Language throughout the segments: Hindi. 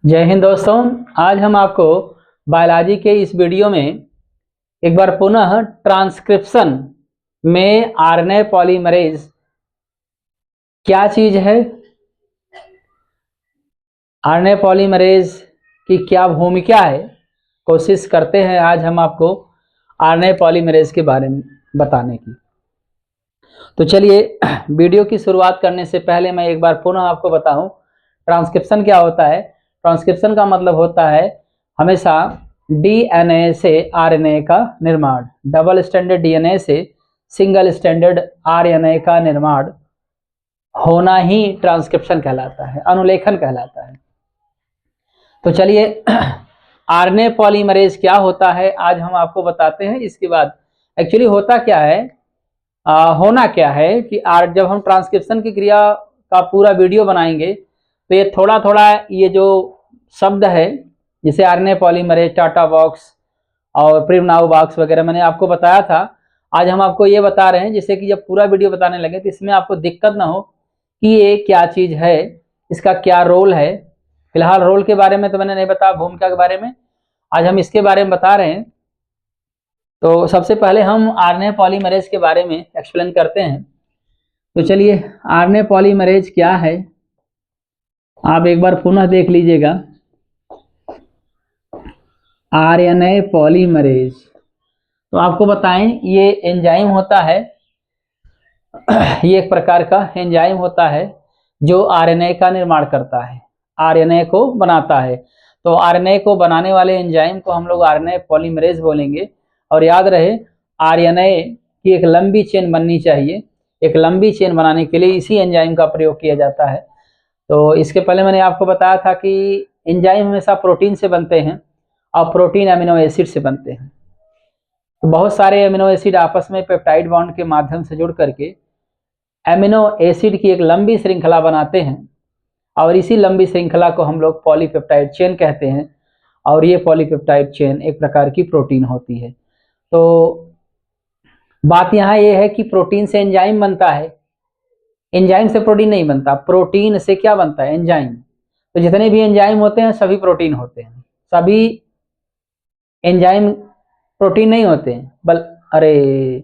जय हिंद दोस्तों। आज हम आपको बायोलॉजी के इस वीडियो में एक बार पुनः ट्रांसक्रिप्शन में आरएनए पॉलीमरेज क्या चीज है, आरएनए पॉलीमरेज की क्या भूमिका है, कोशिश करते हैं आज हम आपको आरएनए पॉलीमरेज के बारे में बताने की। तो चलिए, वीडियो की शुरुआत करने से पहले मैं एक बार पुनः आपको बताऊं ट्रांसक्रिप्शन क्या होता है। ट्रांसक्रिप्शन का मतलब होता है हमेशा डीएनए से आरएनए का निर्माण, डबल स्टैंडर्ड डीएनए से सिंगल स्टैंडर्ड आरएनए का निर्माण होना ही ट्रांसक्रिप्शन कहलाता है, अनुलेखन कहलाता है। तो चलिए, आरएनए पॉलीमरेज क्या होता है आज हम आपको बताते हैं। इसके बाद एक्चुअली होता क्या है, होना क्या है कि जब हम ट्रांसक्रिप्शन की क्रिया का पूरा वीडियो बनाएंगे तो ये थोड़ा थोड़ा ये जो शब्द है जैसे आरएनए पॉलीमरेज, टाटा बॉक्स और प्रिमनाउ बॉक्स वगैरह मैंने आपको बताया था। आज हम आपको ये बता रहे हैं जिससे कि जब पूरा वीडियो बताने लगे तो इसमें आपको दिक्कत ना हो कि ये क्या चीज़ है, इसका क्या रोल है। फिलहाल रोल के बारे में तो मैंने नहीं बताया, भूमिका के बारे में आज हम इसके बारे में बता रहे हैं। तो सबसे पहले हम आरएनए पॉलीमरेज के बारे में एक्सप्लेन करते हैं। तो चलिए, आरएनए पॉलीमरेज क्या है आप एक बार पुनः देख लीजिएगा। आरएनए पॉलीमरेज तो आपको बताएं, ये एंजाइम होता है, ये एक प्रकार का एंजाइम होता है जो आरएनए का निर्माण करता है, आरएनए को बनाता है। तो आरएनए को बनाने वाले एंजाइम को हम लोग आरएनए पॉलीमरेज बोलेंगे। और याद रहे, आरएनए की एक लंबी चेन बननी चाहिए। एक लंबी चेन बनाने के लिए इसी एंजाइम का प्रयोग किया जाता है। तो इसके पहले मैंने आपको बताया था कि एंजाइम हमेशा प्रोटीन से बनते हैं और प्रोटीन अमीनो एसिड से बनते हैं। तो बहुत सारे अमीनो एसिड आपस में पेप्टाइड बॉन्ड के माध्यम से जुड़ करके अमीनो एसिड की एक लंबी श्रृंखला बनाते हैं और इसी लंबी श्रृंखला को हम लोग पॉलीपेप्टाइड चेन कहते हैं। और ये पॉलीपेप्टाइड चेन एक प्रकार की प्रोटीन होती है। तो बात यहाँ ये है कि प्रोटीन से एंजाइम बनता है, एंजाइम से प्रोटीन नहीं बनता। प्रोटीन से क्या बनता है? एंजाइम। तो जितने भी एंजाइम होते हैं सभी प्रोटीन होते हैं, सभी एंजाइम प्रोटीन नहीं होते हैं।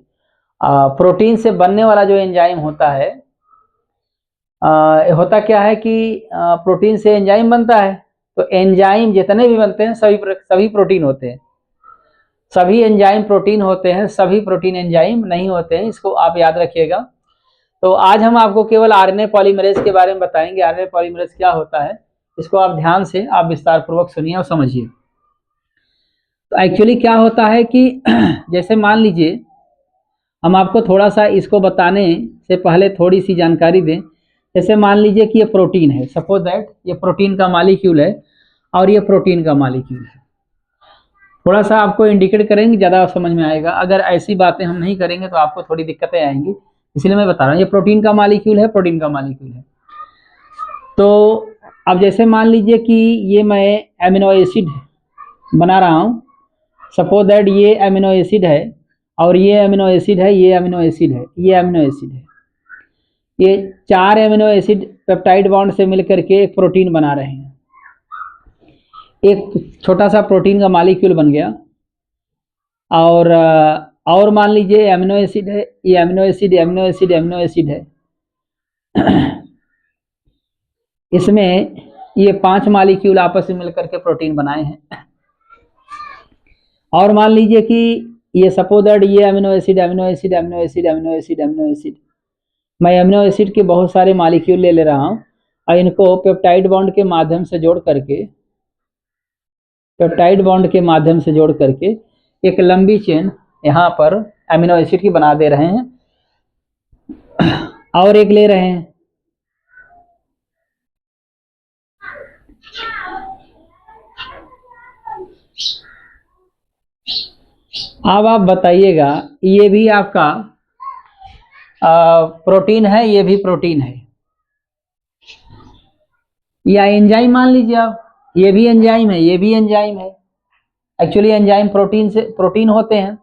प्रोटीन से बनने वाला जो एंजाइम होता है, होता क्या है कि प्रोटीन से एंजाइम बनता है। तो एंजाइम जितने भी बनते हैं सभी प्रोटीन होते हैं, सभी एंजाइम प्रोटीन होते हैं, सभी प्रोटीन एंजाइम नहीं होते हैं, इसको आप याद रखिएगा। तो आज हम आपको केवल आरएनए पॉलीमरेज के बारे में बताएंगे। आरएनए पॉलीमरेज क्या होता है इसको आप ध्यान से आप विस्तार पूर्वक सुनिए और समझिए। तो एक्चुअली क्या होता है कि जैसे मान लीजिए, हम आपको थोड़ा सा इसको बताने से पहले थोड़ी सी जानकारी दें। जैसे मान लीजिए कि ये प्रोटीन है, सपोज दैट ये प्रोटीन का मॉलिक्यूल है और ये प्रोटीन का मॉलिक्यूल है। थोड़ा सा आपको इंडिकेट करेंगे, ज़्यादा समझ में आएगा। अगर ऐसी बातें हम नहीं करेंगे तो आपको थोड़ी दिक्कतें आएंगी, इसलिए मैं बता रहा हूँ। ये प्रोटीन का मॉलिक्यूल है, प्रोटीन का मॉलिक्यूल है। तो अब जैसे मान लीजिए कि ये मैं एमिनो एसिड बना रहा हूँ, सपोज दैट ये एमिनो एसिड है और ये एमिनो एसिड है, ये एमिनो एसिड है, ये एमिनो एसिड है। ये चार एमिनो एसिड पेप्टाइड बॉन्ड से मिलकर के एक प्रोटीन बना रहे हैं। एक छोटा सा प्रोटीन का मॉलिक्यूल बन गया। और मान लीजिए एमिनो एसिड है, ये amino acid amino acid amino acid है। इसमें ये 5 मॉलिक्यूल आपस में मिलकर के प्रोटीन बनाए हैं। और मान लीजिए कि ये सपोज दैट ये amino acid amino acid amino acid amino acid amino acid, मैं एमिनो एसिड के बहुत सारे मॉलिक्यूल ले रहा हूँ और इनको पेप्टाइड बॉन्ड के माध्यम से जोड़ करके, पेप्टाइड बॉन्ड के माध्यम से जोड़ करके एक लंबी चेन यहाँ पर एमिनो एसिड की बना दे रहे हैं और एक ले रहे हैं। अब आप बताइएगा, ये भी आपका प्रोटीन है, ये भी प्रोटीन है या एंजाइम मान लीजिए आप, ये भी एंजाइम है, ये भी एंजाइम है। एक्चुअली एंजाइम प्रोटीन से प्रोटीन होते हैं।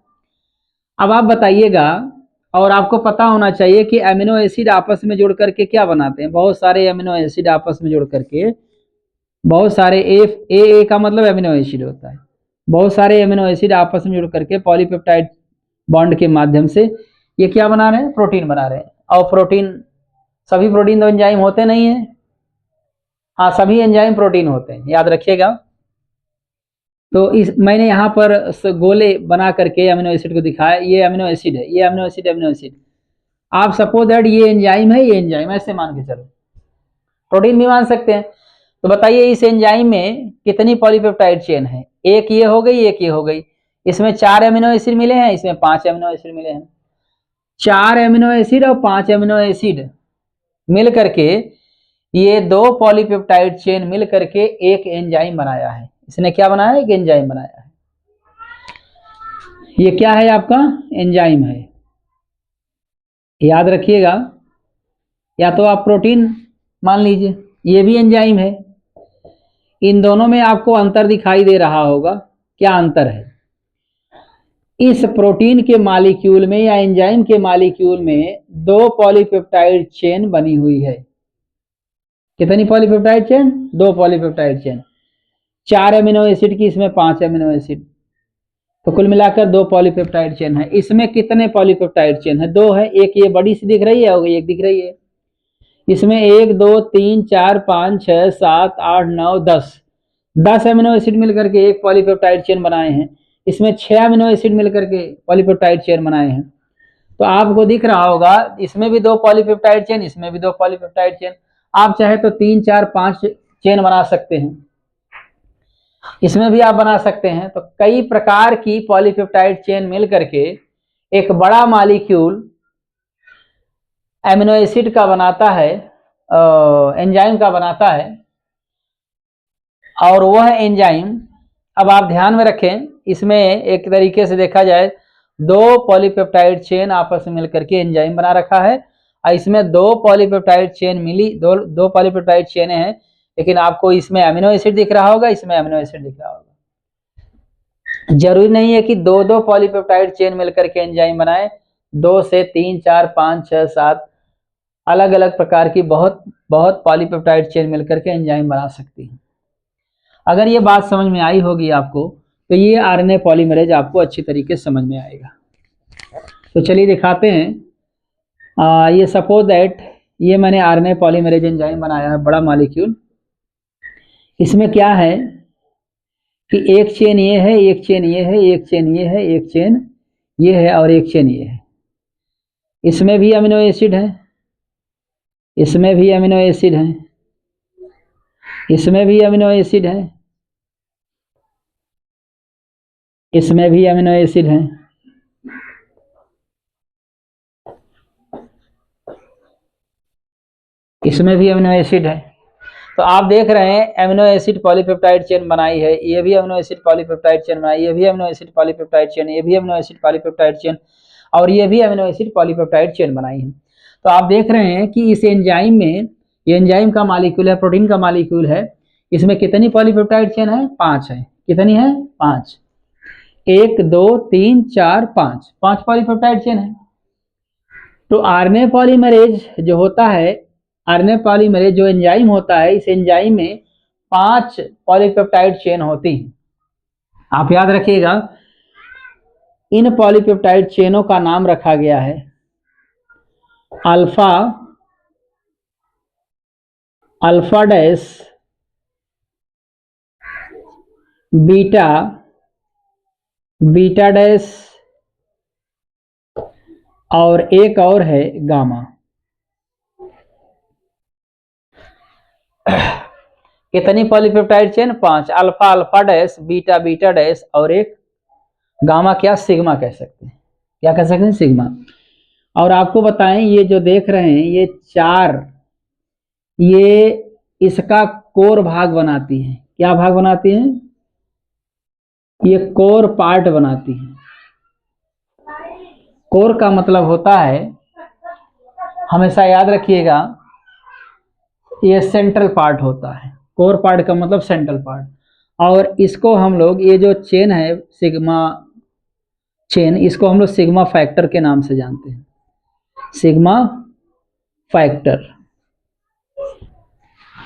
अब आप बताइएगा, और आपको पता होना चाहिए कि अमीनो एसिड आपस में जुड़ करके क्या बनाते हैं। बहुत सारे अमीनो एसिड आपस में जुड़ करके बहुत सारे ए का मतलब अमीनो एसिड होता है। बहुत सारे अमीनो एसिड आपस में जुड़ करके पॉलीपेप्टाइड बॉन्ड के माध्यम से ये क्या बना रहे हैं, प्रोटीन बना रहे हैं। और प्रोटीन, सभी प्रोटीन तो एंजाइम होते नहीं है, हाँ सभी एंजाइम प्रोटीन होते हैं, याद रखिएगा। तो इस मैंने यहाँ पर गोले बना करके अमीनो एसिड को दिखाया, ये अमीनो एसिड है, ये अमीनो एसिड, अमीनो एसिड। आप सपोज दैट ये एंजाइम है, ये एंजाइम, ऐसे मान के चलो, प्रोटीन भी मान सकते हैं। तो बताइए इस एंजाइम में कितनी पॉलीपेप्टाइड चेन है, एक ये हो गई, एक ये हो गई। इसमें 4 अमीनो एसिड मिले हैं, इसमें 5 अमीनो एसिड मिले हैं। 4 अमीनो एसिड और 5 अमीनो एसिड मिल करके ये 2 पॉलीपेप्टाइड चेन मिल करके एक एंजाइम बनाया है। इसने क्या बनाया, एक एंजाइम बनाया है। ये क्या है, आपका एंजाइम है, याद रखिएगा। या तो आप प्रोटीन मान लीजिए, ये भी एंजाइम है। इन दोनों में आपको अंतर दिखाई दे रहा होगा, क्या अंतर है? इस प्रोटीन के मॉलिक्यूल में या एंजाइम के मॉलिक्यूल में 2 पॉलीपेप्टाइड चेन बनी हुई है। कितनी polypeptide chain, 2 polypeptide chain. 4 amino acid की, इसमें 5 अमीनो एसिड, तो कुल मिलाकर 2 पॉलीपेप्टाइड चेन है। इसमें कितने पॉलीपेप्टाइड चेन है, 2 है। एक ये बड़ी सी दिख रही है और एक दिख रही है। इसमें 1 2 3 4 5 6 7 8 9 10 अमीनो एसिड मिलकर के एक पॉलीपेप्टाइड चेन बनाए हैं। इसमें 6 अमीनो एसिड मिलकर के पॉलीपेप्टाइड चेन बनाए हैं। तो आपको दिख रहा होगा इसमें भी 2 पॉलीपेप्टाइड चेन, इसमें भी 2 पॉलीपेप्टाइड चेन। आप चाहे तो 3 4 5 चेन बना सकते हैं, इसमें भी आप बना सकते हैं। तो कई प्रकार की पॉलीपेप्टाइड चेन मिल करके एक बड़ा मॉलिक्यूल एमिनो एसिड का बनाता है, एंजाइम का बनाता है। और वह एंजाइम, अब आप ध्यान में रखें, इसमें एक तरीके से देखा जाए 2 पॉलीपेप्टाइड चेन आपस में मिलकर के एंजाइम बना रखा है। और इसमें 2 पॉलीपेप्टाइड चेन मिली, दो पॉलीपेप्टाइड चेन हैं, लेकिन आपको इसमें अमीनो एसिड दिख रहा होगा, इसमें अमीनो एसिड दिख रहा होगा। जरूरी नहीं है कि 2 पॉलीपेप्टाइड चेन मिलकर के एंजाइम बनाए। 2 से 3 4 5 6 7 अलग अलग प्रकार की बहुत पॉलीपेप्टाइड चेन मिलकर के एंजाइम बना सकती है। अगर ये बात समझ में आई होगी आपको, तो ये आरएनए पॉलीमरेज आपको अच्छी तरीके से समझ में आएगा। तो चलिए दिखाते हैं। ये सपोज दैट ये मैंने आरएनए पॉलीमरेज एंजाइम बनाया है, बड़ा मॉलिक्यूल। इसमें क्या है कि एक चेन ये है, एक चेन ये है, एक चेन ये है, एक चेन ये है और एक चेन ये है। इसमें भी अमीनो एसिड है, इसमें भी अमीनो एसिड है, इसमें भी अमीनो एसिड है, इसमें भी अमीनो एसिड है, इसमें भी अमीनो एसिड है। तो आप देख रहे हैं अमीनो एसिड पॉलीपेप्टाइड चेन बनाई है, ये भी अमीनो एसिड पॉलीपेप्टाइड चेन बनाई, ये भी अमीनो एसिड पॉलीपेप्टाइड चेन, ये भी अमीनो एसिड पॉलीपेप्टाइड चेन, और ये भी अमीनो एसिड पॉलीपेप्टाइड चेन बनाई है। तो आप देख रहे हैं कि इस एंजाइम में, ये एंजाइम का मॉलिक्यूल है, प्रोटीन का मॉलिक्यूल है, इसमें कितनी पॉलीपेप्टाइड चेन है, 5 है। कितनी है, 5। 1 2 3 4 5 पॉलीपेप्टाइड चेन है। तो आरएनए पॉलीमरेज जो होता है, आरएनए पॉलीमरेज जो एंजाइम होता है, इस एंजाइम में 5 पॉलीपेप्टाइड चेन होती है। आप याद रखिएगा, इन पॉलीपेप्टाइड चेनों का नाम रखा गया है alpha, alpha dash, beta, beta dash, और एक और है गामा। कितनी polypeptide chain, 5। Alpha, alpha dash, beta, beta dash, और एक गामा, क्या सिग्मा कह सकते हैं, क्या कह सकते हैं, सिग्मा। और आपको बताएं, ये जो देख रहे हैं ये 4, ये इसका कोर भाग बनाती हैं। क्या भाग बनाती हैं, ये कोर पार्ट बनाती हैं। कोर का मतलब होता है, हमेशा याद रखिएगा, ये सेंट्रल पार्ट होता है। कोर पार्ट का मतलब सेंट्रल पार्ट। और इसको हम लोग, ये जो चेन है सिग्मा चेन, इसको हम लोग सिग्मा फैक्टर के नाम से जानते हैं। सिग्मा फैक्टर,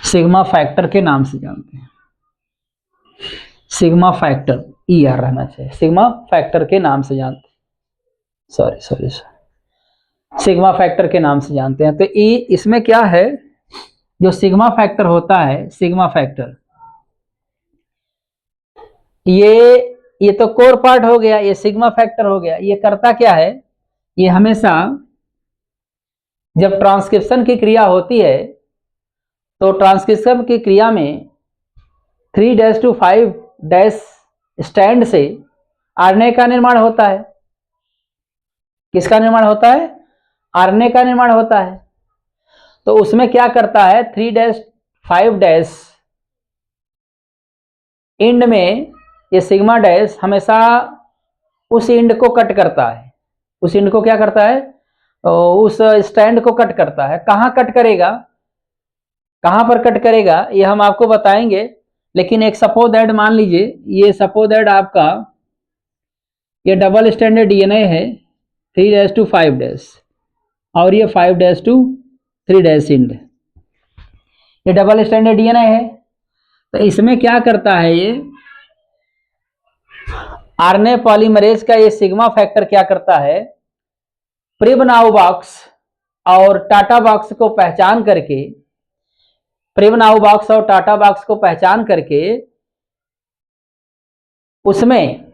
सिग्मा फैक्टर के नाम से जानते हैं। सिग्मा फैक्टर ई आर रहना चाहिए, सिग्मा फैक्टर के नाम से जानते, सॉरी सिग्मा फैक्टर के नाम से जानते हैं। तो ई इसमें क्या है, जो सिग्मा फैक्टर होता है, सिग्मा फैक्टर ये तो कोर पार्ट हो गया, ये सिग्मा फैक्टर हो गया। ये करता क्या है, ये हमेशा जब ट्रांसक्रिप्शन की क्रिया होती है तो ट्रांसक्रिप्शन की क्रिया में 3' to 5' स्टैंड से आरएनए का निर्माण होता है। किसका निर्माण होता है, आरएनए का निर्माण होता है। तो उसमें क्या करता है, 3' 5' इंड में ये सिग्मा डैश हमेशा उस इंड को कट करता है, उस इंड को क्या करता है, उस स्टैंड को कट करता है। कहाँ कट करेगा, कहाँ पर कट करेगा ये हम आपको बताएंगे। लेकिन एक सपोज दैट मान लीजिए, ये सपोज दैट आपका ये डबल स्टैंडर्ड डीएनए है 3' to 5' और ये 5' to 3' इंड, ये डबल स्टैंडर्ड डीएनए है। तो इसमें क्या करता है, ये आरएनए पॉलीमरेज का ये सिग्मा फैक्टर क्या करता है, प्रिब नाउ बॉक्स और टाटा बॉक्स को पहचान करके, प्रिब नाउ बॉक्स और टाटा बॉक्स को पहचान करके उसमें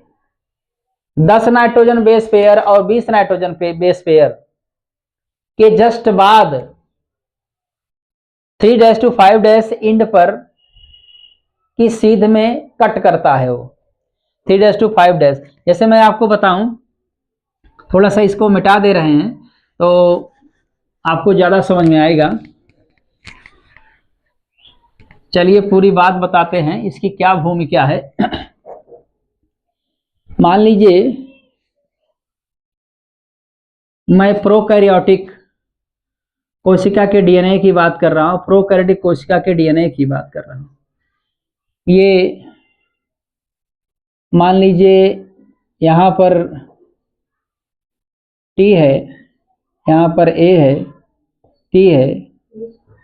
10 नाइट्रोजन बेस पेयर और 20 नाइट्रोजन बेस पेयर के जस्ट बाद 3' to 5' इंड पर की सीध में कट करता है वो 3' to 5'। जैसे मैं आपको बताऊं, थोड़ा सा इसको मिटा दे रहे हैं तो आपको ज़्यादा समझ में आएगा। चलिए पूरी बात बताते हैं, इसकी क्या भूमिका है। मान लीजिए मैं प्रोकैरियोटिक कोशिका के डीएनए की बात कर रहा हूँ, प्रोकैरियोटिक कोशिका के डीएनए की बात कर रहा हूँ। ये मान लीजिए यहाँ पर टी है, यहाँ पर ए है, टी है,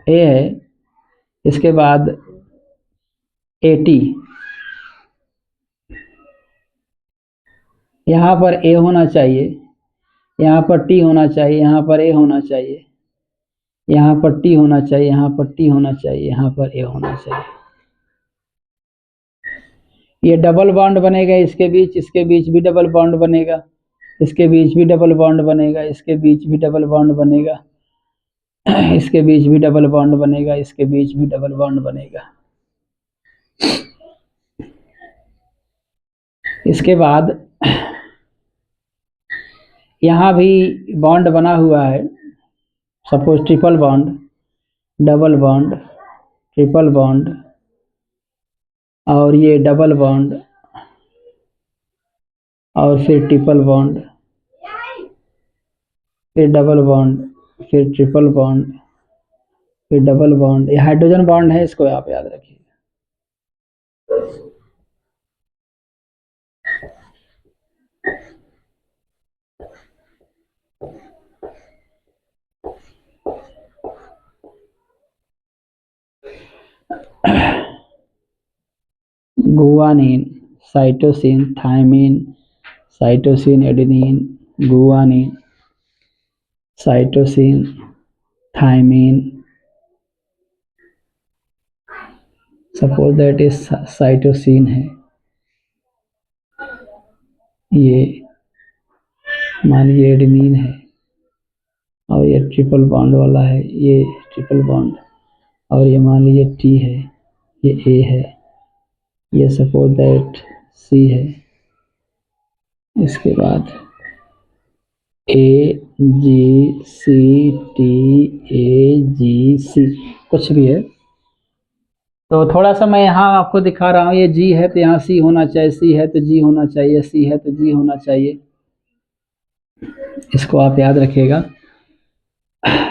ए है, इसके बाद ए टी, यहाँ पर ए होना चाहिए, यहाँ पर टी होना चाहिए, यहाँ पर ए होना चाहिए, यहाँ पर टी होना चाहिए, यहाँ पर टी होना चाहिए, यहाँ पर ए होना चाहिए। ये डबल बॉन्ड बनेगा इसके बीच, इसके बीच भी डबल बॉन्ड बनेगा, इसके बीच भी डबल बॉन्ड बनेगा, इसके बीच भी डबल बॉन्ड बनेगा, इसके बीच भी डबल बॉन्ड बनेगा, इसके बीच भी डबल बॉन्ड बनेगा। इसके बाद यहाँ भी बॉन्ड बना हुआ है, suppose triple bond, double bond, triple bond और ये डबल बॉन्ड और फिर ट्रिपल बॉन्ड, फिर डबल बॉन्ड, फिर ट्रिपल बॉन्ड, फिर डबल बॉन्ड। ये हाइड्रोजन बॉन्ड है, इसको आप याद रखिए। Guanine, cytosine, thymine, cytosine, adenine, guanine, cytosine, thymine, suppose that is cytosine है, ये मान लीजिए एडेनिन है और ये ट्रिपल बॉन्ड वाला है, ये ट्रिपल बॉन्ड, और ये मान लीजिए टी है, ये ए है, ये सपोज दैट सी है, इसके बाद ए जी सी टी ए जी सी कुछ भी है। तो थोड़ा सा मैं यहाँ आपको दिखा रहा हूँ, ये जी है तो यहाँ सी होना चाहिए, सी है तो जी होना चाहिए, सी है तो जी होना चाहिए, इसको आप याद रखिएगा।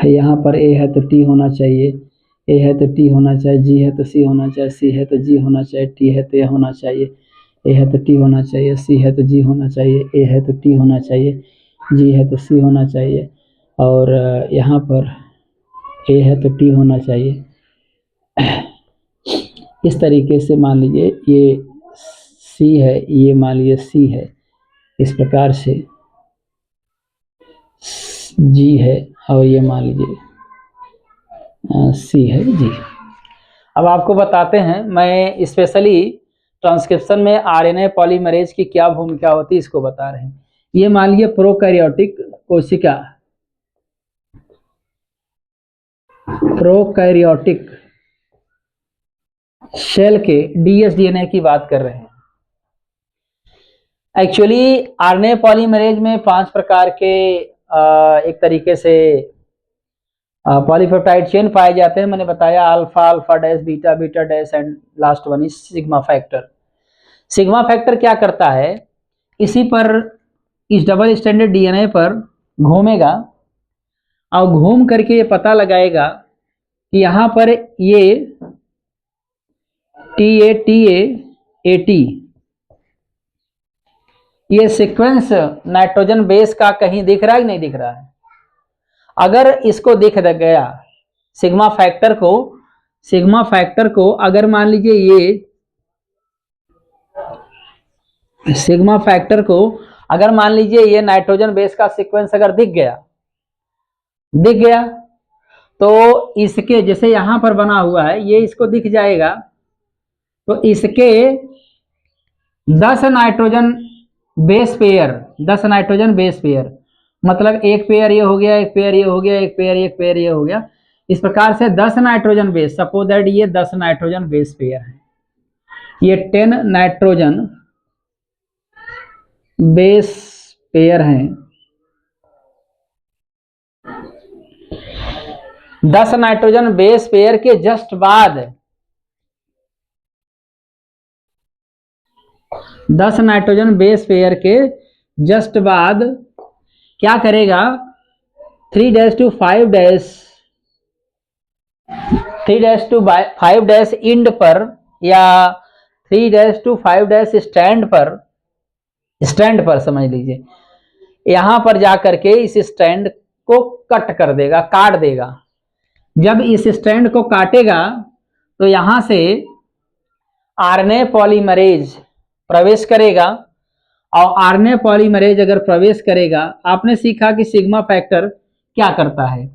यहाँ पर ए है तो टी होना चाहिए, ए है तो टी होना चाहिए, जी है तो सी होना चाहिए, सी है तो जी होना चाहिए, टी है तो ए होना चाहिए, ए है तो टी होना चाहिए, सी है तो जी होना चाहिए, ए है तो टी होना चाहिए, जी है तो सी होना चाहिए, और यहाँ पर ए है तो टी होना चाहिए। इस तरीके से मान लीजिए ये सी है, ये मान लीजिए सी है, इस प्रकार से जी है, और ये मान लीजिए सी है जी। अब आपको बताते हैं, मैं स्पेशली ट्रांसक्रिप्शन में आरएनए पॉलीमरेज की क्या भूमिका होती है इसको बता रहे हैं। ये मान लीजिए प्रोकैरियोटिक कोशिका, प्रोकैरियोटिक सेल के डीएसडीएनए की बात कर रहे हैं। एक्चुअली आरएनए पॉलीमरेज में 5 प्रकार के एक तरीके से पॉलीपेप्टाइड चेन पाए जाते हैं। मैंने बताया alpha, alpha dash, beta, beta dash and last one is sigma factor. Sigma factor क्या करता है, इसी पर, इस डबल स्टैंडर्ड डीएनए पर घूमेगा और घूम करके ये पता लगाएगा कि यहाँ पर ये TA ये सीक्वेंस नाइट्रोजन बेस का कहीं दिख रहा है कि नहीं दिख रहा है। अगर इसको दिख गया सिग्मा फैक्टर को अगर मान लीजिए ये सिग्मा फैक्टर को अगर मान लीजिए ये नाइट्रोजन बेस का सीक्वेंस अगर दिख गया तो इसके जैसे यहां पर बना हुआ है ये इसको दिख जाएगा, तो इसके 10 नाइट्रोजन बेस पेयर, मतलब एक पेयर ये हो गया, एक पेयर ये हो गया, एक पेयर ये हो गया, इस प्रकार से 10 नाइट्रोजन बेस, सपोज दैट ये 10 नाइट्रोजन बेस पेयर है, ये 10 नाइट्रोजन बेस पेयर हैं। 10 नाइट्रोजन बेस पेयर के जस्ट बाद 10 नाइट्रोजन बेस पेयर के जस्ट बाद क्या करेगा, 3' to 5' इंड पर या 3' to 5' स्टैंड पर समझ लीजिए, यहां पर जाकर के इस स्टैंड को कट कर देगा, काट देगा। जब इस स्टैंड को काटेगा तो यहां से आरएनए पॉलीमरेज प्रवेश करेगा, और आरएनए पॉलीमरेज अगर प्रवेश करेगा, आपने सीखा कि सिग्मा फैक्टर क्या करता है,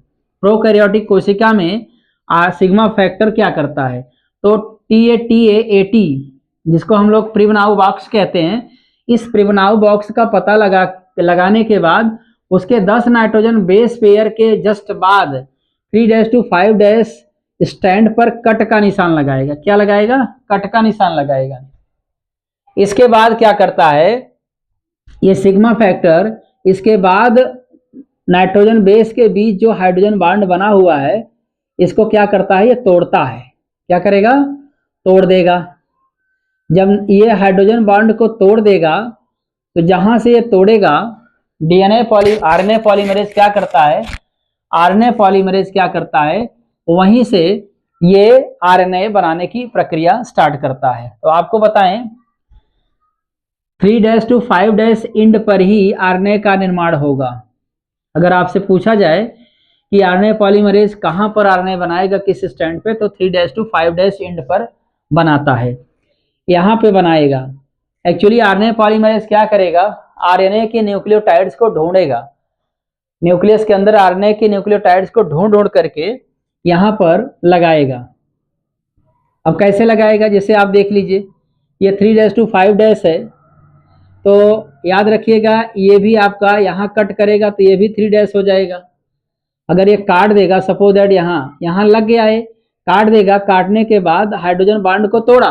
प्रोकैरियोटिक कोशिका में सिग्मा फैक्टर क्या करता है, तो TA-AT जिसको हम लोग प्रिवनाउ बॉक्स कहते हैं, इस प्रिवनाउ बॉक्स का पता लगाने के बाद उसके 10 नाइट्रोजन बेस पेयर के जस्ट बाद 3' to 5' स्टैंड पर कट का निशान लगाएगा। क्या लगाएगा, कट का निशान लगाएगा। इसके बाद क्या करता है ये सिग्मा फैक्टर, इसके बाद नाइट्रोजन बेस के बीच जो हाइड्रोजन बॉन्ड बना हुआ है इसको क्या करता है, ये तोड़ता है। क्या करेगा, तोड़ देगा। जब ये हाइड्रोजन बॉन्ड को तोड़ देगा तो जहां से ये तोड़ेगा आरएनए पॉलीमरेज क्या करता है, आरएनए पॉलीमरेज क्या करता है, वहीं से ये आरएनए बनाने की प्रक्रिया स्टार्ट करता है। तो आपको बताएं 3' to 5' इंड पर ही आरएनए का निर्माण होगा। अगर आपसे पूछा जाए कि आरएनए पॉलीमरेज कहां पर आरएनए बनाएगा, किस स्टैंड पे, तो 3' to 5' इंड पर बनाता है, यहां पे बनाएगा। एक्चुअली आरएनए पॉलीमरेज क्या करेगा, आरएनए के न्यूक्लियोटाइड्स को ढूंढेगा, न्यूक्लियस के अंदर आरएनए के न्यूक्लियोटाइड्स को ढूंढ करके यहां पर लगाएगा। अब कैसे लगाएगा, जैसे आप देख लीजिए ये 3' to 5' है, तो याद रखिएगा ये भी आपका यहाँ कट करेगा तो ये भी 3' हो जाएगा। अगर ये काट देगा, सपोज दैट यहाँ लग गया है, काट देगा, काटने के बाद हाइड्रोजन बॉन्ड को तोड़ा,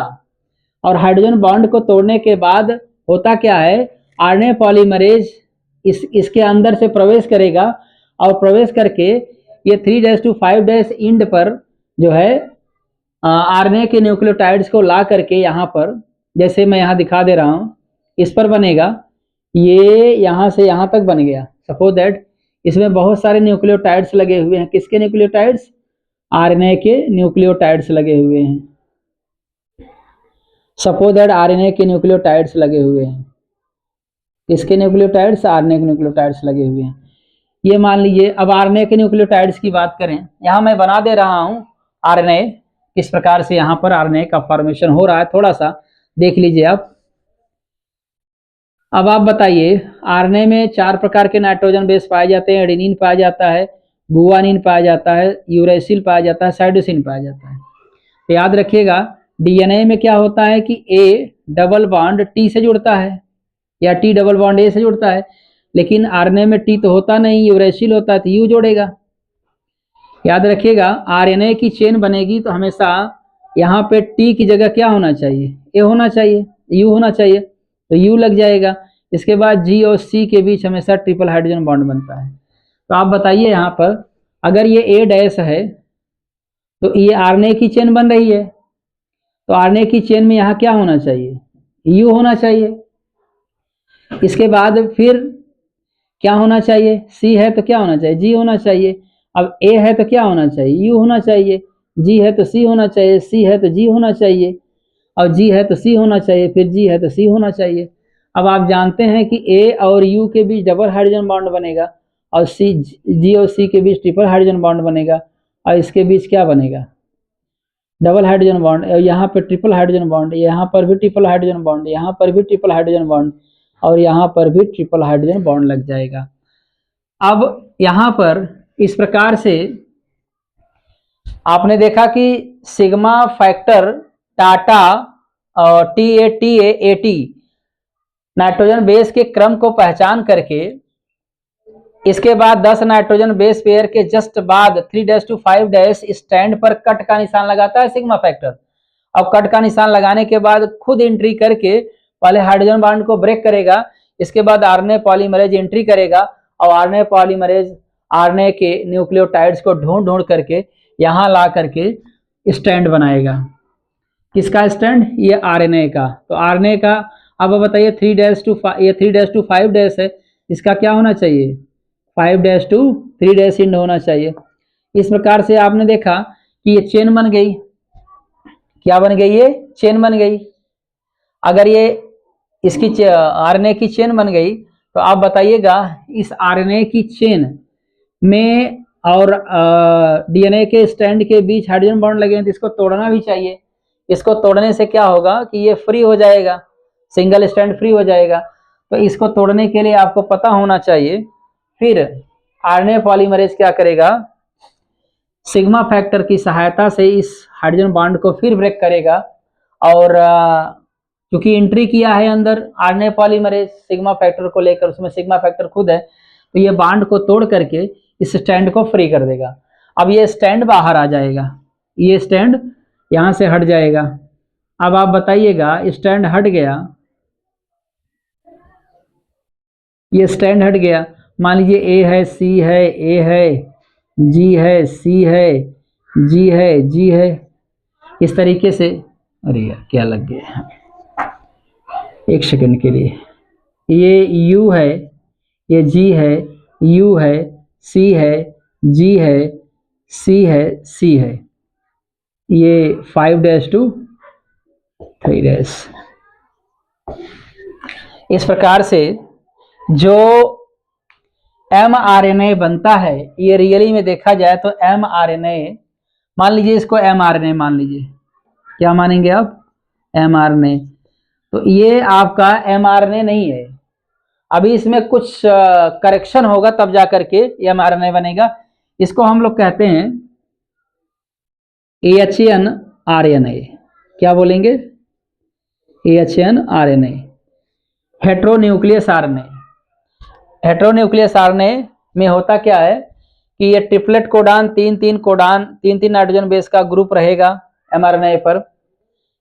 और हाइड्रोजन बॉन्ड को तोड़ने के बाद होता क्या है, आरएनए पॉलीमरेज इसके अंदर से प्रवेश करेगा, और प्रवेश करके ये 3' to 5' इंड पर जो है आरएनए के न्यूक्लियोटाइड्स को ला करके यहाँ पर, जैसे मैं यहाँ दिखा दे रहा हूँ, इस पर बनेगा। ये यहाँ से यहाँ तक बन गया। सपोज दैट इसमें बहुत सारे न्यूक्लियोटाइड्स लगे हुए हैं। किसके न्यूक्लियोटाइड्स, आरएनए के न्यूक्लियोटाइड्स लगे हुए हैं। सपोज दैट आरएनए के न्यूक्लियोटाइड्स लगे हुए हैं। किसके न्यूक्लियोटाइड्स, आरएनए के न्यूक्लियोटाइड्स लगे हुए हैं। ये मान लीजिए अब आरएनए के न्यूक्लियोटाइड्स की बात करें, यहाँ मैं बना दे रहा हूँ आरएनए, किस प्रकार से यहाँ पर आरएनए का फॉर्मेशन हो रहा है, थोड़ा सा देख लीजिए आप। अब आप बताइए, आरएनए में 4 प्रकार के नाइट्रोजन बेस पाए जाते हैं। एडेनिन पाया जाता है, गुआनिन पाया जाता है, यूरेसिल पाया जाता है, साइटोसिन पाया जाता है। तो याद रखिएगा, डीएनए में क्या होता है कि ए डबल बॉन्ड टी से जुड़ता है या टी डबल बॉन्ड ए से जुड़ता है, लेकिन आरएनए में टी तो होता नहीं, यूरेसिल होता है, तो यू जोड़ेगा। याद रखिएगा, आरएनए की चेन बनेगी तो हमेशा यहाँ पे टी की जगह क्या होना चाहिए, ए होना चाहिए, यू होना चाहिए, तो यू लग जाएगा। इसके बाद जी और सी के बीच हमेशा ट्रिपल हाइड्रोजन बॉन्ड बनता है। तो आप बताइए, यहाँ पर अगर ये ए डैश है तो ये आरएनए की चेन बन रही है, तो आरएनए की चेन में यहाँ क्या होना चाहिए, यू होना चाहिए। इसके बाद फिर क्या होना चाहिए, सी है तो क्या होना चाहिए, जी होना चाहिए। अब ए है तो क्या होना चाहिए, यू होना चाहिए। जी है तो सी होना चाहिए, सी है तो जी होना चाहिए, और जी है तो सी होना चाहिए, फिर जी है तो सी होना चाहिए। अब आप जानते हैं कि ए और यू के बीच डबल हाइड्रोजन बॉन्ड बनेगा, और सी जी और सी के बीच ट्रिपल हाइड्रोजन बॉन्ड बनेगा, और इसके बीच क्या बनेगा, डबल हाइड्रोजन बॉन्ड। और यहाँ पर ट्रिपल हाइड्रोजन बॉन्ड, यहाँ पर भी ट्रिपल हाइड्रोजन बॉन्ड, यहाँ पर भी ट्रिपल हाइड्रोजन बॉन्ड, और यहाँ पर भी ट्रिपल हाइड्रोजन बॉन्ड लग जाएगा। अब यहाँ पर इस प्रकार से आपने देखा कि सिग्मा फैक्टर टाटा और टी नाइट्रोजन बेस के क्रम को पहचान करके इसके बाद 10 नाइट्रोजन बेस पेयर के जस्ट बाद 3-5 स्टैंड पर कट का निशान लगाता है सिग्मा फैक्टर। अब कट का निशान लगाने के बाद खुद एंट्री करके पहले हाइड्रोजन बॉन्ड को ब्रेक करेगा, इसके बाद आरएनए पॉलीमरेज एंट्री करेगा, और आरएनए पॉलीमरेज आरएनए के न्यूक्लियोटाइड्स को ढूंढ ढूंढ करके यहाँ ला करके स्टैंड बनाएगा। किसका स्टैंड, ये आरएनए का। तो आरएनए का अब बताइए 3-5 है, इसका क्या होना चाहिए, 5-3 इंड होना चाहिए। इस प्रकार से आपने देखा कि ये चेन बन गई। क्या बन गई, ये चेन बन गई। अगर ये इसकी आरएनए की चेन बन गई तो आप बताइएगा इस आरएनए की चेन में और डीएनए के स्टैंड के बीच हाइड्रोजन बॉन्ड लगे हैं, तो इसको तोड़ना भी चाहिए। इसको तोड़ने से क्या होगा कि ये फ्री हो जाएगा, सिंगल स्टैंड फ्री हो जाएगा। तो इसको तोड़ने के लिए आपको पता होना चाहिए। फिर आरएनए पॉलीमरेज क्या करेगा, सिग्मा फैक्टर की सहायता से इस हाइड्रोजन बॉन्ड को फिर ब्रेक करेगा, और क्योंकि एंट्री किया है अंदर आरएनए पॉलीमरेज सिग्मा फैक्टर को लेकर, उसमें सिग्मा फैक्टर खुद है, तो ये बॉन्ड को तोड़ करके इस स्टैंड को फ्री कर देगा। अब ये स्टैंड बाहर आ जाएगा, ये स्टैंड यहां से हट जाएगा। अब आप बताइएगा, स्टैंड हट गया, ये स्टैंड हट गया। मान लीजिए ए है, सी है, ए है, जी है, सी है, जी है, जी है, इस तरीके से। अरे यार क्या लग गया, एक सेकंड के लिए। ये यू है, ये जी है, यू है, सी है, जी है, सी है, सी है, ये 5-3। इस प्रकार से जो mRNA बनता है, ये रियली में देखा जाए तो mRNA, मान लीजिए इसको mRNA मान लीजिए, क्या मानेंगे आप, mRNA। तो ये आपका mRNA नहीं है, अभी इसमें कुछ करेक्शन होगा तब जा करके ये mRNA बनेगा। इसको हम लोग कहते हैं AHN-RNA। क्या बोलेंगे, AHN-RNA, हेट्रोन्यूक्लियस आरएनए। हेट्रोन्यूक्लियस आरएनए में होता क्या है कि ये ट्रिपलेट कोडान, तीन नाइट्रोजन बेस का ग्रुप रहेगा mRNA पर।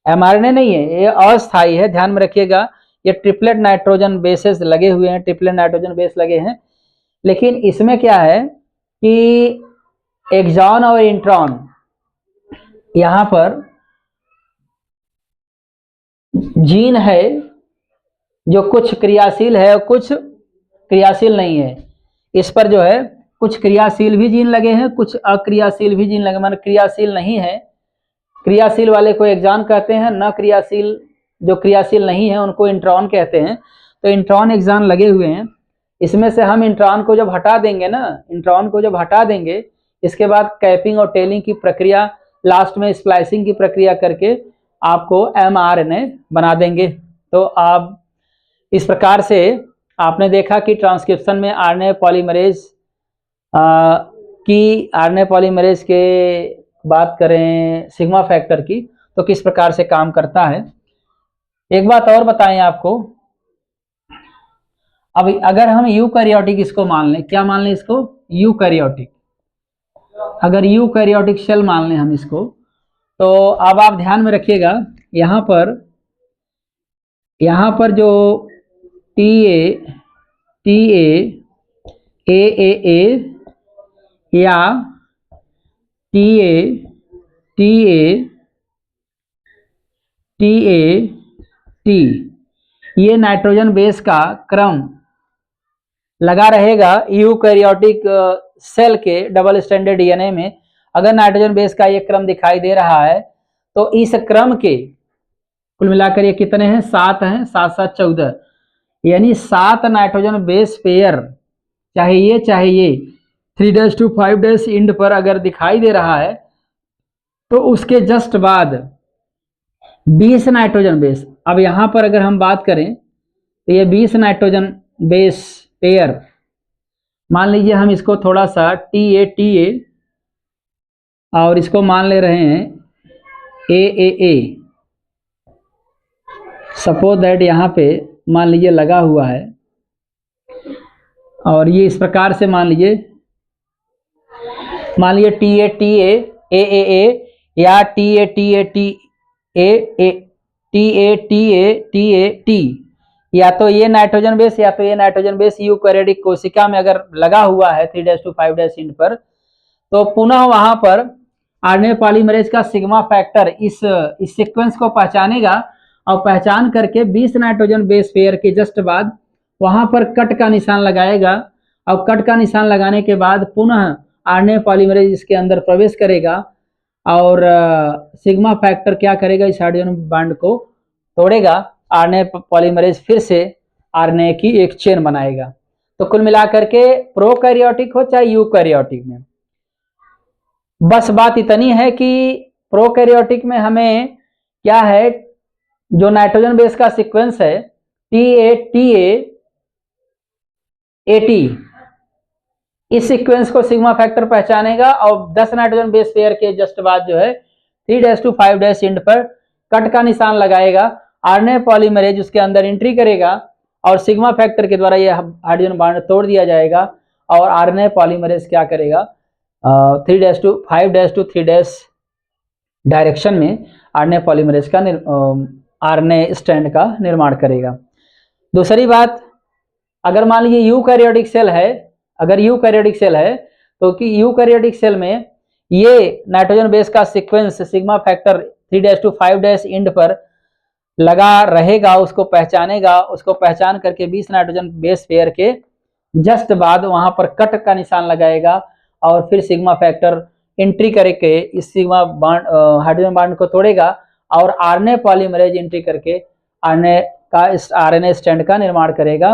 mRNA नहीं है, ये अस्थायी है, ध्यान में रखिएगा। ये ट्रिपलेट नाइट्रोजन बेसेस लगे हुए हैं, ट्रिपलेट नाइट्रोजन बेस लगे हैं, लेकिन इसमें क्या है कि एक्सॉन और इंट्रॉन यहाँ पर जीन है जो कुछ क्रियाशील है और कुछ क्रियाशील नहीं है। इस पर जो है कुछ क्रियाशील भी जीन लगे हैं, कुछ अक्रियाशील भी जीन लगे, माने क्रियाशील नहीं है। क्रियाशील वाले को एक्सॉन कहते हैं, न क्रियाशील जो क्रियाशील नहीं है उनको इंट्रॉन कहते हैं। तो इंट्रॉन एक्सॉन लगे हुए हैं। इसमें से हम इंट्रॉन को जब हटा देंगे ना, इंट्रॉन को जब हटा देंगे, इसके बाद कैपिंग और टेलिंग की प्रक्रिया, लास्ट में स्प्लाइसिंग की प्रक्रिया करके आपको mRNA बना देंगे। तो आप इस प्रकार से आपने देखा कि ट्रांसक्रिप्शन में आरएनए पॉलीमरेज के बात करें सिग्मा फैक्टर की तो किस प्रकार से काम करता है। एक बात और बताएं आपको, अब अगर हम यूकैरियोटिक इसको मान लें, क्या मान लें इसको, यूकैरियोटिक, अगर यूकैरियोटिक सेल मान लें हम इसको, तो अब आप ध्यान में रखिएगा यहाँ पर जो टी ए या टी ये नाइट्रोजन बेस का क्रम लगा रहेगा यूकैरियोटिक सेल के डबल स्ट्रैंडेड डीएनए में। अगर नाइट्रोजन बेस का ये क्रम दिखाई दे रहा है तो इस क्रम के कुल मिलाकर ये कितने हैं, 7 हैं, 7 7 14, यानी 7 नाइट्रोजन बेस पेयर चाहे ये 3' to 5' इंड पर अगर दिखाई दे रहा है तो उसके जस्ट बाद 20 नाइट्रोजन बेस। अब यहां पर अगर हम बात करें तो ये 20 नाइट्रोजन बेस पेयर, मान लीजिए हम इसको थोड़ा सा TA और इसको मान ले रहे हैं AAA, सपोज दैट यहाँ पे मान लीजिए लगा हुआ है और ये इस प्रकार से मान लीजिए TA AAA या TA या तो ये नाइट्रोजन बेस या तो ये नाइट्रोजन बेस यूकैरियोटिक कोशिका में अगर लगा हुआ है 3' to 5' इंड पर, तो पुनः वहां पर आरएनए पॉलीमरेज का सिग्मा फैक्टर इस सीक्वेंस को पहचानेगा और पहचान करके 20 नाइट्रोजन बेस पेयर के जस्ट बाद वहां पर कट का निशान लगाएगा और कट का निशान लगाने के बाद पुनः आरएनए पॉलीमरेज इसके अंदर प्रवेश करेगा और सिग्मा फैक्टर क्या करेगा, इस हाइड्रोजन बॉन्ड को तोड़ेगा, आरएनए पॉलीमरेज फिर से आरएनए की एक चेन बनाएगा। तो कुल मिलाकर के प्रोकैरियोटिक हो चाहे यूकैरियोटिक में, बस बात इतनी है कि प्रोकैरियोटिक में हमें क्या है, जो नाइट्रोजन बेस का सीक्वेंस है TA इस सीक्वेंस को सिग्मा फैक्टर पहचानेगा और 10 नाइट्रोजन बेस पेयर के जस्ट बाद जो है 3' to 5' इंड पर कट का निशान लगाएगा, आरएनए पॉलीमरेज उसके अंदर एंट्री करेगा और सिग्मा फैक्टर के द्वारा यह हाइड्रोजन बॉन्ड तोड़ दिया जाएगा और आरएनए पॉलीमरेज क्या करेगा, 3' to 5' to 3' डायरेक्शन में आरएनए पॉलीमरेज का आरएनए स्ट्रैंड का निर्माण करेगा। दूसरी बात, अगर मान लीजिए यूकैरियोटिक सेल है, अगर यूकैरियोटिक सेल है तो कि यूकैरियोटिक सेल में ये नाइट्रोजन बेस का sequence sigma factor 3' to 5' end पर लगा रहेगा, उसको पहचानेगा, उसको पहचान करके 20 नाइट्रोजन बेस पेयर के जस्ट बाद वहां पर कट का निशान लगाएगा और फिर सिग्मा फैक्टर एंट्री करके इस सिग्मा बॉन्ड हाइड्रोजन बॉन्ड को तोड़ेगा और आरएनए पॉलीमरेज एंट्री करके आरएनए स्ट्रैंड का निर्माण करेगा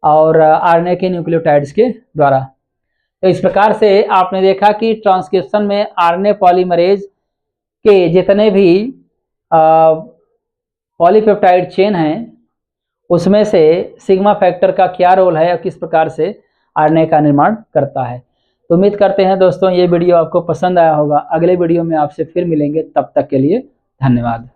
और आरएनए के न्यूक्लियोटाइड्स के द्वारा। तो इस प्रकार से आपने देखा कि ट्रांसक्रिप्शन में आरएनए पॉलीमरेज के जितने भी पॉलीपेप्टाइड चेन हैं उसमें से सिग्मा फैक्टर का क्या रोल है और किस प्रकार से आरएनए का निर्माण करता है। तो उम्मीद करते हैं दोस्तों ये वीडियो आपको पसंद आया होगा। अगले वीडियो में आपसे फिर मिलेंगे, तब तक के लिए धन्यवाद।